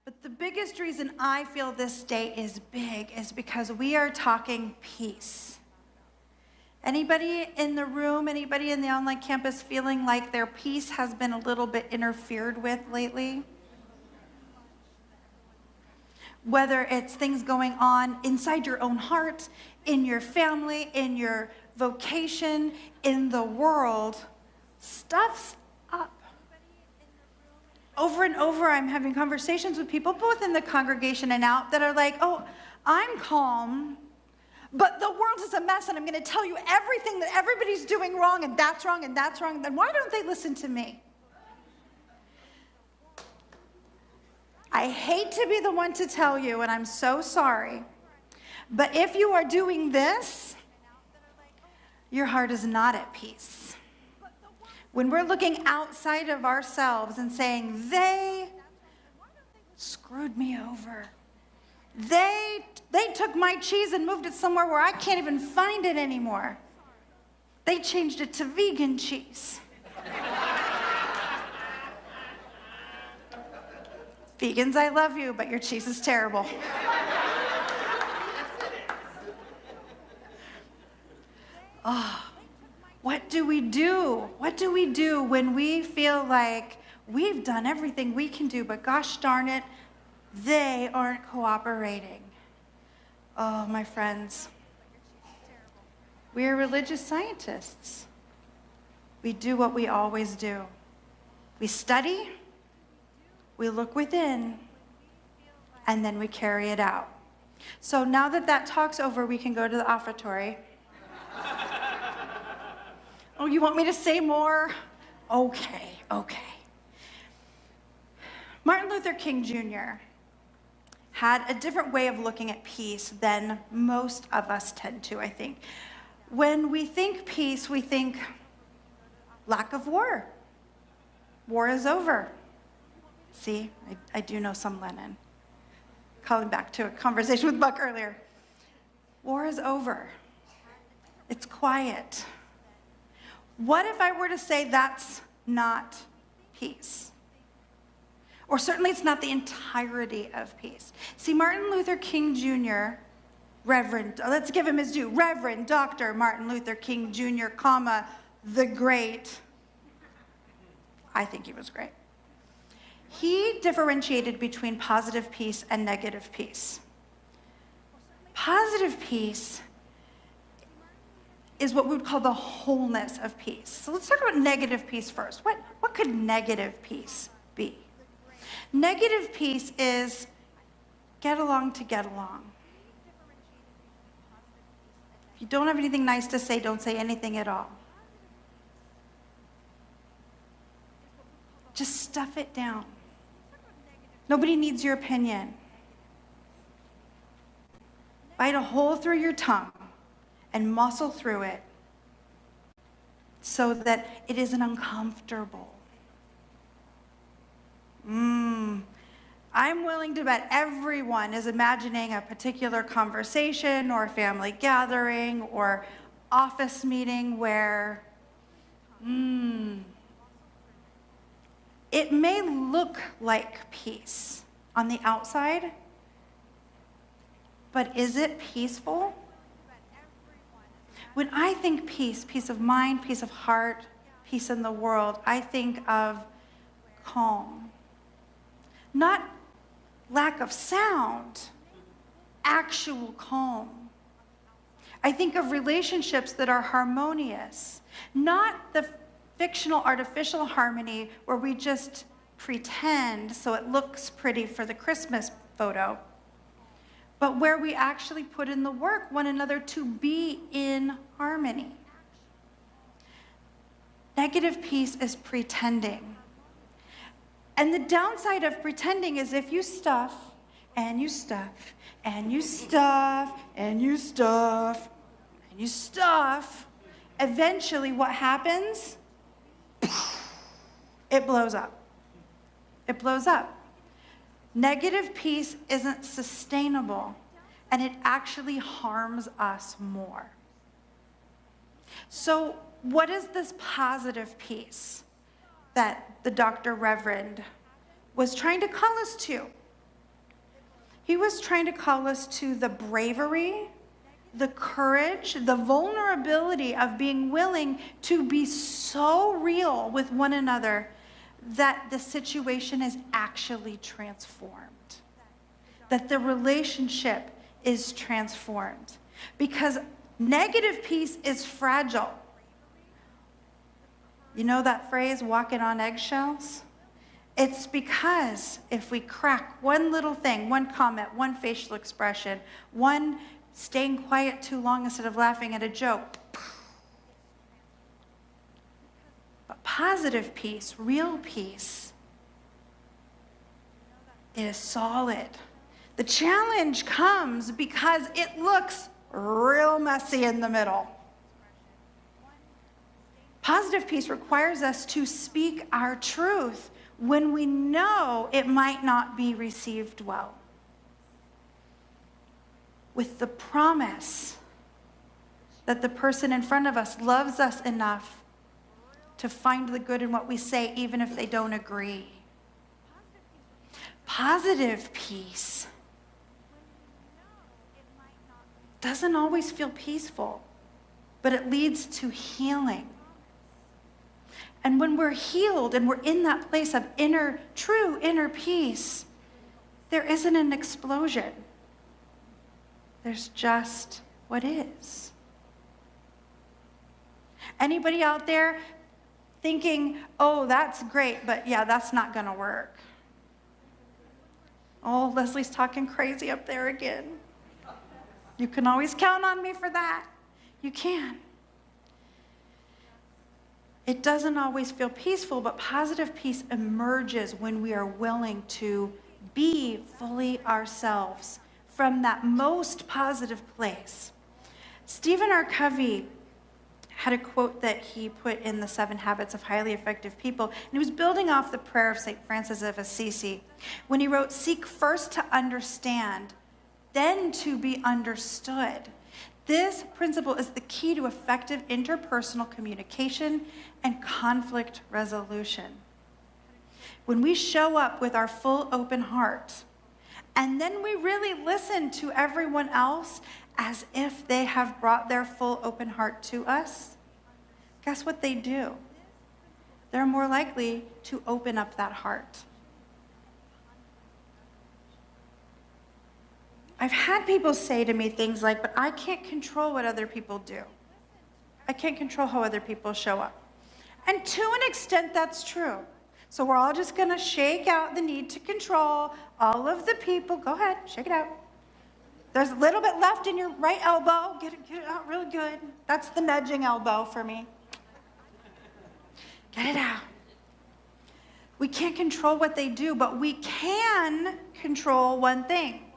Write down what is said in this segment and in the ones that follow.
But the biggest reason I feel this day is big is because we are talking peace. Anybody in the room, anybody in the online campus feeling like their peace has been a little bit interfered with lately? Whether it's things going on inside your own heart, in your family, in your vocation, in the world, stuff's up. Over and over, I'm having conversations with people, both in the congregation and out, that are like, oh, I'm calm, but the world is a mess, and I'm going to tell you everything that everybody's doing wrong, and that's wrong, and that's wrong. Then why don't they listen to me? I hate to be the one to tell you, and I'm so sorry, but if you are doing this, your heart is not at peace. When we're looking outside of ourselves and saying, they screwed me over. They took my cheese and moved it somewhere where I can't even find it anymore. They changed it to vegan cheese. Vegans, I love you, but your cheese is terrible. Oh, what do we do? What do we do when we feel like we've done everything we can do, but gosh darn it, they aren't cooperating? Oh, my friends, we are religious scientists. We do what we always do. We study, we look within, and then we carry it out. So now that that talk's over, we can go to the offertory. Oh, you want me to say more? Okay. Martin Luther King Jr. had a different way of looking at peace than most of us tend to, I think. When we think peace, we think lack of war. War is over. See, I do know some Lenin. Calling back to a conversation with Buck earlier. War is over. It's quiet. What if I were to say that's not peace? Or certainly it's not the entirety of peace. See, Martin Luther King Jr., let's give him his due, Reverend Dr. Martin Luther King Jr., comma, the great. I think he was great. He differentiated between positive peace and negative peace. Positive peace is what we would call the wholeness of peace. So let's talk about negative peace first. What could negative peace be? Negative peace is get along to get along. If you don't have anything nice to say, don't say anything at all. Just stuff it down. Nobody needs your opinion. Bite a hole through your tongue and muscle through it so that it isn't uncomfortable. I'm willing to bet everyone is imagining a particular conversation or family gathering or office meeting where it may look like peace on the outside, but is it peaceful? When I think peace, peace of mind, peace of heart, peace in the world, I think of calm. Not lack of sound, actual calm. I think of relationships that are harmonious, not the fictional, artificial harmony where we just pretend so it looks pretty for the Christmas photo, but where we actually put in the work one another to be in harmony. Negative peace is pretending. And the downside of pretending is if you stuff, and you stuff, and you stuff, and you stuff, and you stuff, eventually what happens? It blows up. It blows up. Negative peace isn't sustainable, and it actually harms us more. So what is this positive peace that the Dr. Reverend was trying to call us to? He was trying to call us to the bravery, the courage, the vulnerability of being willing to be so real with one another that the situation is actually transformed, that the relationship is transformed. Because negative peace is fragile. You know that phrase, walking on eggshells? It's because if we crack one little thing, one comment, one facial expression, one staying quiet too long instead of laughing at a joke. But positive peace, real peace, is solid. The challenge comes because it looks real messy in the middle. Positive peace requires us to speak our truth when we know it might not be received well, with the promise that the person in front of us loves us enough to find the good in what we say, even if they don't agree. Positive peace doesn't always feel peaceful, but it leads to healing. And when we're healed and we're in that place of true inner peace, there isn't an explosion. There's just what is. Anybody out there thinking, oh, that's great, but yeah, that's not going to work? Oh, Leslie's talking crazy up there again. You can always count on me for that. You can. It doesn't always feel peaceful, but positive peace emerges when we are willing to be fully ourselves from that most positive place. Stephen R. Covey had a quote that he put in the 7 Habits of Highly Effective People, and he was building off the prayer of St. Francis of Assisi when he wrote, "Seek first to understand, then to be understood." This principle is the key to effective interpersonal communication and conflict resolution. When we show up with our full open heart, and then we really listen to everyone else as if they have brought their full open heart to us, guess what they do? They're more likely to open up that heart. I've had people say to me things like, but I can't control what other people do. I can't control how other people show up. And to an extent, that's true. So we're all just going to shake out the need to control all of the people. Go ahead, shake it out. There's a little bit left in your right elbow. Get it out really good. That's the nudging elbow for me. Get it out. We can't control what they do, but we can control one thing: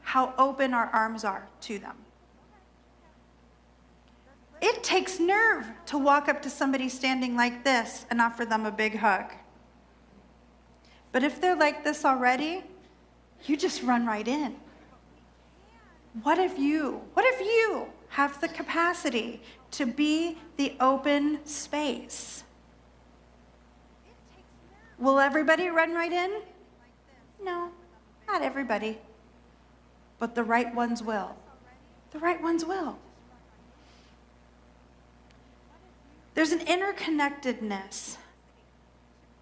how open our arms are to them. It takes nerve to walk up to somebody standing like this and offer them a big hug. But if they're like this already, you just run right in. What if you have the capacity to be the open space? Will everybody run right in? No, not everybody. But the right ones will. The right ones will. There's an interconnectedness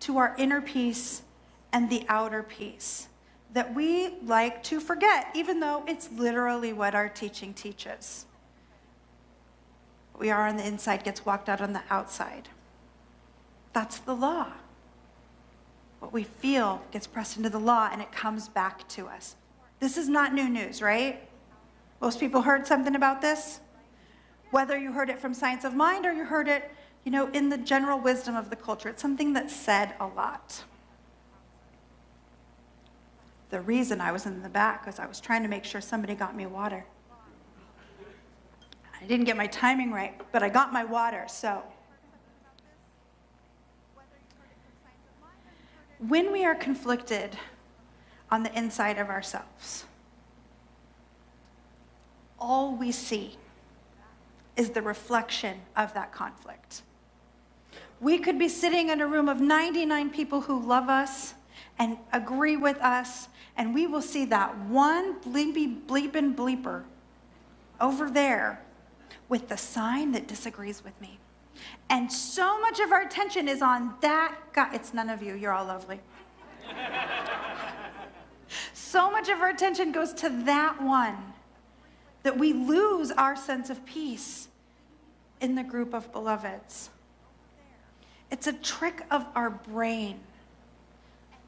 to our inner peace and the outer peace that we like to forget, even though it's literally what our teaching teaches. What we are on the inside gets walked out on the outside. That's the law. What we feel gets pressed into the law, and it comes back to us. This is not new news, right? Most people heard something about this. Whether you heard it from Science of Mind or you heard it, in the general wisdom of the culture, it's something that's said a lot. The reason I was in the back was I was trying to make sure somebody got me water. I didn't get my timing right, but I got my water, so. When we are conflicted on the inside of ourselves, all we see is the reflection of that conflict. We could be sitting in a room of 99 people who love us and agree with us and we will see that one bleepy bleepin' bleeper over there with the sign that disagrees with me. And so much of our attention is on that guy. It's none of you, you're all lovely. So much of our attention goes to that one that we lose our sense of peace in the group of beloveds. It's a trick of our brain.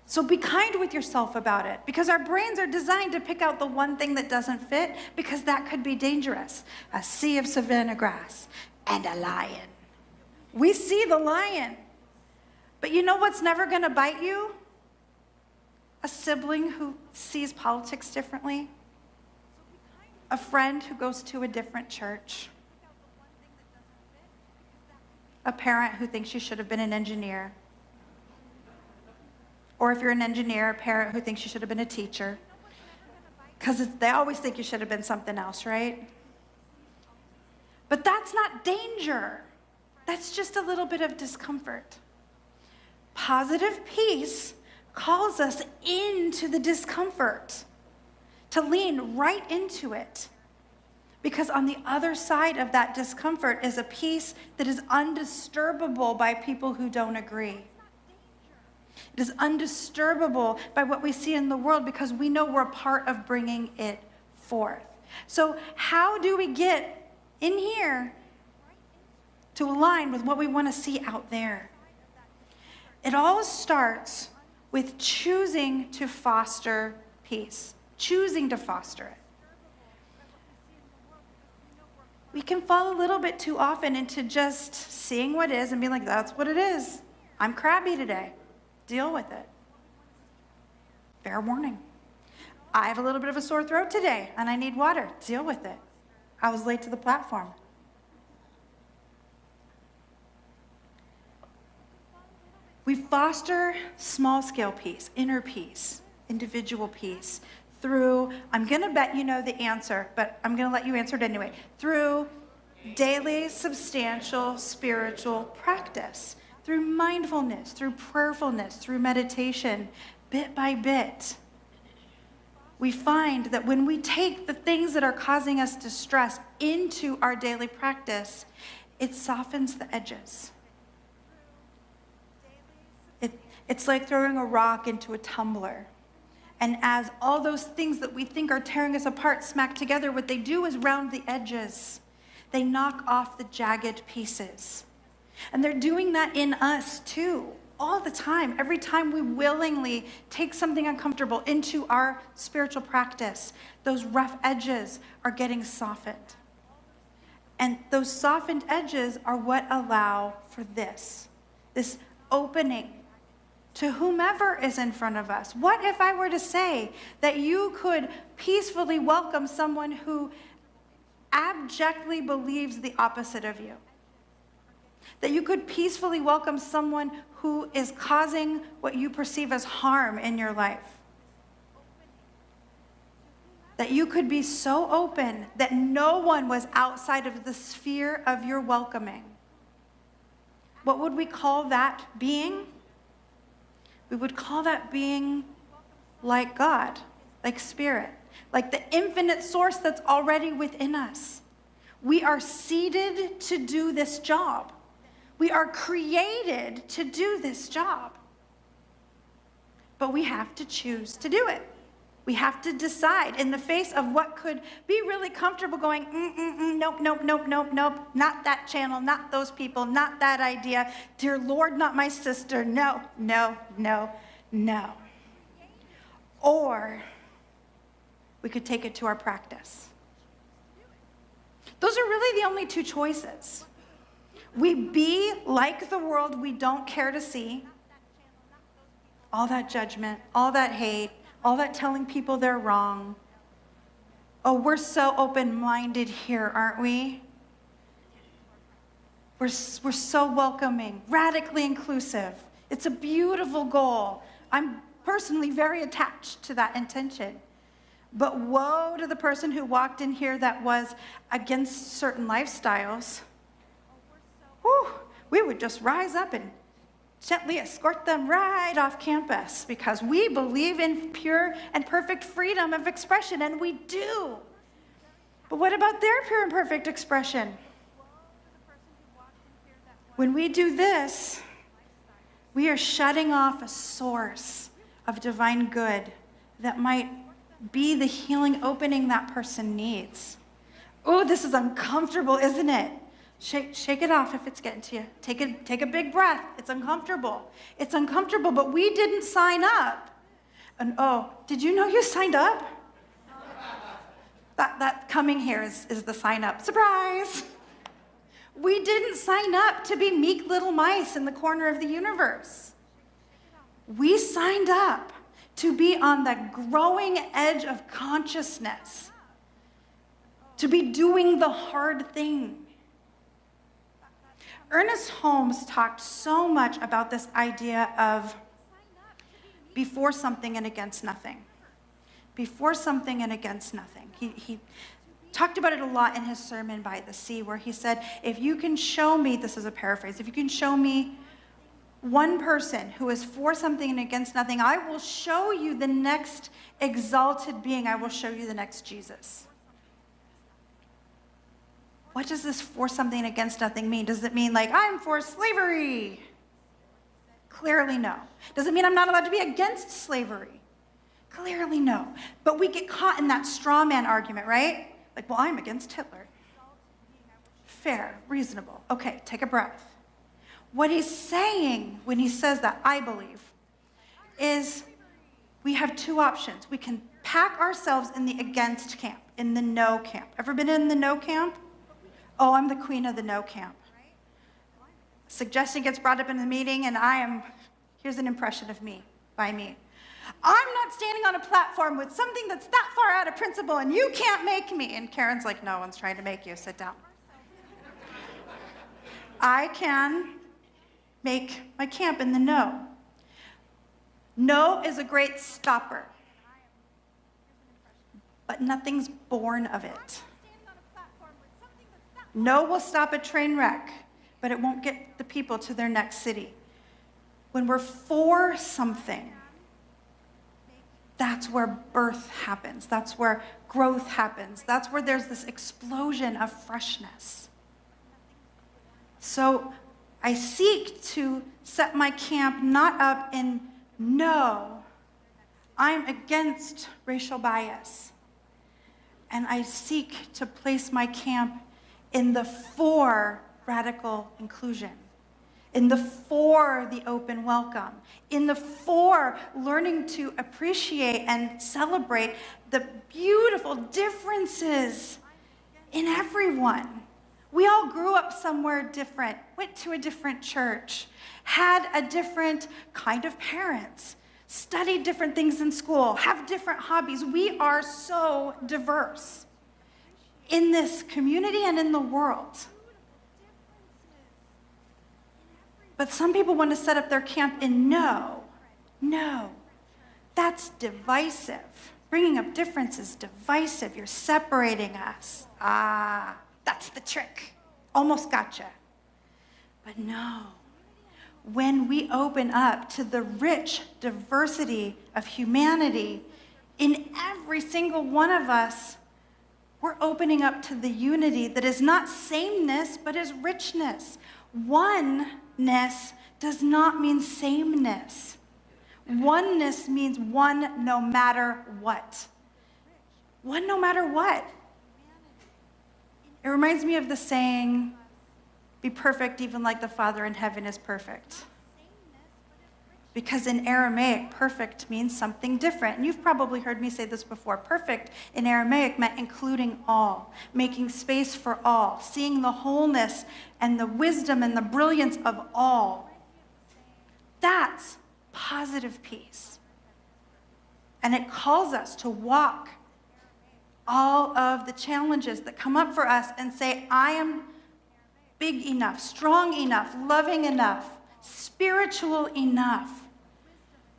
So be kind with yourself about it, because our brains are designed to pick out the one thing that doesn't fit, because that could be dangerous. A sea of savanna grass and a lion. We see the lion, but you know what's never going to bite you? A sibling who sees politics differently. A friend who goes to a different church. A parent who thinks you should have been an engineer. Or if you're an engineer, a parent who thinks you should have been a teacher. Because they always think you should have been something else, right? But that's not danger. That's just a little bit of discomfort. Positive peace calls us into the discomfort, to lean right into it. Because on the other side of that discomfort is a peace that is undisturbable by people who don't agree. It is undisturbable by what we see in the world, because we know we're a part of bringing it forth. So how do we get in here to align with what we want to see out there? It all starts with choosing to foster peace, choosing to foster it. We can fall a little bit too often into just seeing what is and being like, that's what it is. I'm crabby today. Deal with it. Fair warning. I have a little bit of a sore throat today and I need water. Deal with it. I was late to the platform. We foster small-scale peace, inner peace, individual peace through, I'm going to bet you know the answer, but I'm going to let you answer it anyway, through daily, substantial, spiritual practice, through mindfulness, through prayerfulness, through meditation, bit by bit. We find that when we take the things that are causing us distress into our daily practice, it softens the edges. It's like throwing a rock into a tumbler. And as all those things that we think are tearing us apart smack together, what they do is round the edges. They knock off the jagged pieces. And they're doing that in us too, all the time. Every time we willingly take something uncomfortable into our spiritual practice, those rough edges are getting softened. And those softened edges are what allow for this opening to whomever is in front of us. What if I were to say that you could peacefully welcome someone who abjectly believes the opposite of you? That you could peacefully welcome someone who is causing what you perceive as harm in your life? That you could be so open that no one was outside of the sphere of your welcoming. What would we call that being? We would call that being like God, like Spirit, like the infinite source that's already within us. We are seeded to do this job. We are created to do this job. But we have to choose to do it. We have to decide in the face of what could be really comfortable going, nope, nope, nope, nope, nope, not that channel, not those people, not that idea. Dear Lord, not my sister. No, no, no, no. Or we could take it to our practice. Those are really the only two choices. We be like the world we don't care to see. All that judgment, all that hate, all that telling people they're wrong. Oh, we're so open-minded here, aren't we? We're so welcoming, radically inclusive. It's a beautiful goal. I'm personally very attached to that intention. But woe to the person who walked in here that was against certain lifestyles. Whew, we would just rise up and gently escort them right off campus because we believe in pure and perfect freedom of expression, and we do. But what about their pure and perfect expression? When we do this, we are shutting off a source of divine good that might be the healing opening that person needs. Oh, this is uncomfortable, isn't it? Shake it off if it's getting to you. Take a big breath. It's uncomfortable. It's uncomfortable, but we didn't sign up. And oh, did you know you signed up? That coming here is the sign up. Surprise! We didn't sign up to be meek little mice in the corner of the universe. We signed up to be on the growing edge of consciousness, to be doing the hard thing. Ernest Holmes talked so much about this idea of before something and against nothing. Before something and against nothing. He talked about it a lot in his sermon by the sea, where he said, if you can show me, this is a paraphrase, if you can show me one person who is for something and against nothing, I will show you the next exalted being. I will show you the next Jesus. What does this for something and against nothing mean? Does it mean like, I'm for slavery? Clearly no. Does it mean I'm not allowed to be against slavery? Clearly no. But we get caught in that straw man argument, right? Like, well, I'm against Hitler. Fair, reasonable. Okay, take a breath. What he's saying when he says that, I believe, is we have two options. We can pack ourselves in the against camp, in the no camp. Ever been in the no camp? Oh, I'm the queen of the no camp. Suggestion gets brought up in the meeting, and here's an impression of me, by me. I'm not standing on a platform with something that's that far out of principle, and you can't make me. And Karen's like, no one's trying to make you. Sit down. I can make my camp in the no. No is a great stopper, but nothing's born of it. No will stop a train wreck, but it won't get the people to their next city. When we're for something, that's where birth happens. That's where growth happens. That's where there's this explosion of freshness. So I seek to set my camp not up in no, I'm against racial bias. And I seek to place my camp in the for radical inclusion, in the for the open welcome, in the for learning to appreciate and celebrate the beautiful differences in everyone. We all grew up somewhere different, went to a different church, had a different kind of parents, studied different things in school, have different hobbies. We are so diverse in this community and in the world. But some people want to set up their camp in no. That's divisive. Bringing up difference is divisive. You're separating us. That's the trick. Almost gotcha. But no. When we open up to the rich diversity of humanity in every single one of us, we're opening up to the unity that is not sameness, but is richness. Oneness does not mean sameness. Oneness means one no matter what. One no matter what. It reminds me of the saying, be perfect even like the Father in heaven is perfect. Because in Aramaic, perfect means something different. And you've probably heard me say this before. Perfect in Aramaic meant including all, making space for all, seeing the wholeness and the wisdom and the brilliance of all. That's positive peace. And it calls us to walk all of the challenges that come up for us and say, I am big enough, strong enough, loving enough, spiritual enough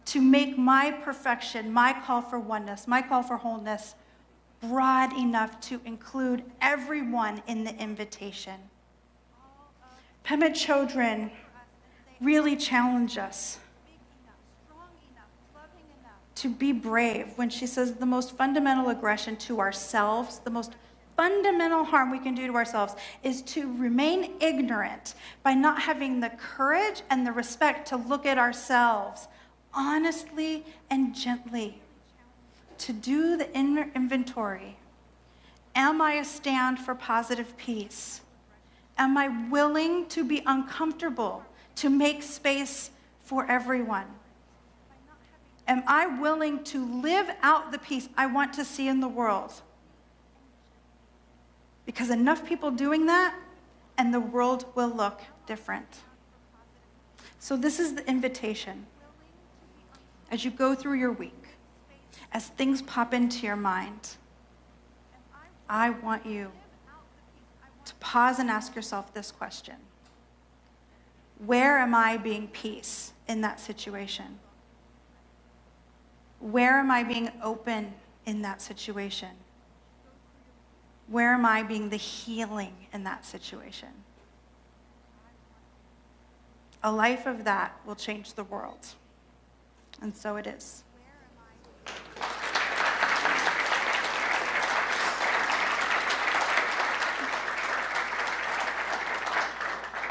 to make my perfection, my call for oneness, my call for wholeness, broad enough to include everyone in the invitation. Pema Chodron really challenge us to be brave when she says the most fundamental aggression to ourselves, the most fundamental harm we can do to ourselves is to remain ignorant by not having the courage and the respect to look at ourselves honestly and gently, to do the inner inventory. Am I a stand for positive peace? Am I willing to be uncomfortable, to make space for everyone? Am I willing to live out the peace I want to see in the world? Because enough people doing that, and the world will look different. So this is the invitation. As you go through your week, as things pop into your mind, I want you to pause and ask yourself this question. Where am I being peace in that situation? Where am I being open in that situation? Where am I being the healing in that situation? A life of that will change the world. And so it is.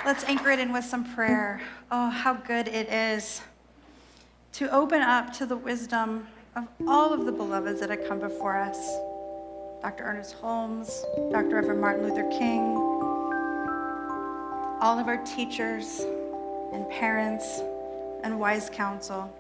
Let's anchor it in with some prayer. Oh, how good it is to open up to the wisdom of all of the beloveds that have come before us. Dr. Ernest Holmes, Dr. Reverend Martin Luther King, all of our teachers and parents and wise counsel.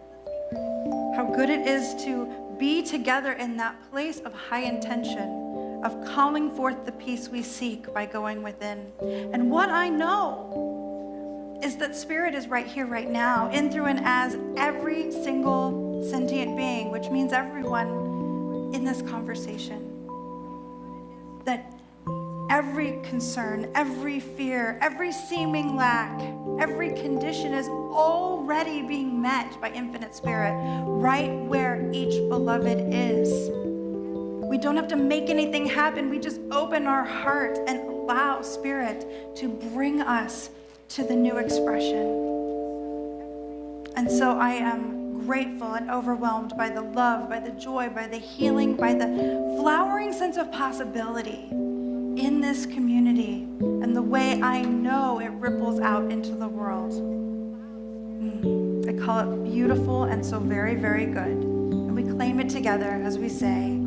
How good it is to be together in that place of high intention, of calling forth the peace we seek by going within. And what I know is that Spirit is right here, right now, in, through, and as every single sentient being, which means everyone in this conversation. That every concern, every fear, every seeming lack, every condition is already being met by Infinite Spirit right where each beloved is. We don't have to make anything happen. We just open our heart and allow Spirit to bring us to the new expression. And so I am grateful and overwhelmed by the love, by the joy, by the healing, by the flowering sense of possibility in this community and the way I know it ripples out into the world. I call it beautiful and so very, very good. And we claim it together as we say,